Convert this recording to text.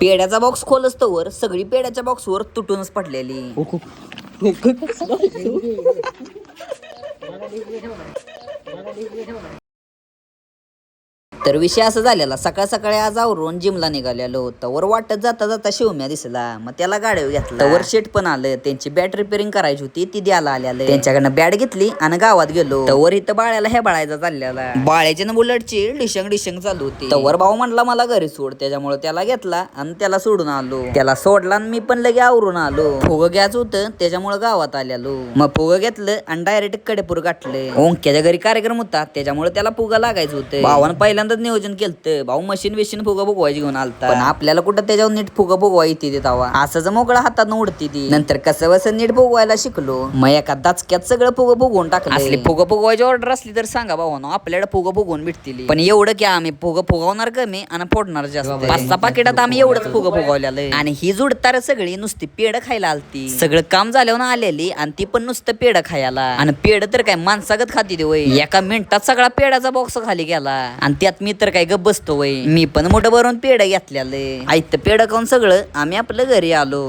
पेड्याचा box खोलस्तवर सगळी पेड्याच्या बॉक्सवर तुटूनच पडलेली. तर विषय असा झालेला, सकाळ सकाळी आज आवरून जिमला निघालेलो. तवर वाटत जाता जाता शिवम्या दिसला. मग त्याला गाडीवर घेतला. तवर शेट पण आलं. त्यांची बॅट रिपेअरिंग करायची होती, ती द्यायला आलेलं. त्यांच्याकडनं बॅट घेतली आणि गावात गेलो. तवर इथं बाळ्याला हे बाळायचा चाललेला. बाळ्याच्या ना बुलेटची डिशंग डिशंग चालू होती. तवर भाऊ म्हणला मला घरी सोड, त्याच्यामुळे त्याला घेतला आणि त्याला सोडून आलो. त्याला सोडला आणि मी पण लगे आवरून आलो. फुगं घ्यायचं होतं, त्याच्यामुळे गावात आलेलो. मग फुगं घेतलं आणि डायरेक्ट कडेपूर गाठले. ओंक्याच्या घरी कार्यक्रम होता, त्याच्यामुळे त्याला फुगा लागायचं होतं. भावानं पहिल्यांदा नियोजन केलं. भाऊ मशीन विशीन फुगा फुगवायची घेऊन आलता, पण आपल्याला कुठं त्याच्यावर नीट फुगा फुगवायची ती तवा असंच मोकळा हातात उडती ती. नंतर कसं वसं नीट फुगवायला शिकलो. मग एका दाचक्यात सगळं फुगं फुगवून टाकलं. असली फुगं फुगवायची ऑर्डर असली तर सांगा भावानो, आपल्याला फुगं फुगवून भेटतील. पण एवढं की आम्ही फुगं फुगवणार कमी आणि फोडणार जास्त. 5-6 पाकिटात आम्ही एवढंच फुगं फुगवलेलं. आणि ही जुडतार सगळी नुसती पेड खायला आलती. सगळं काम झाल्यावर आलेली आणि ती पण नुसतं पेड खायला. आणि पेड तर काय माणसागत खाती दे वय. एका मिनिटात सगळा पेडाचा बॉक्स खाली गेला. आणि त्यात मी तर काय गप बसतो वय. मी पण मोठं भरून पेढ घेतलेलं. आयत पेढ खाऊन सगळं आम्ही आपलं घरी आलो.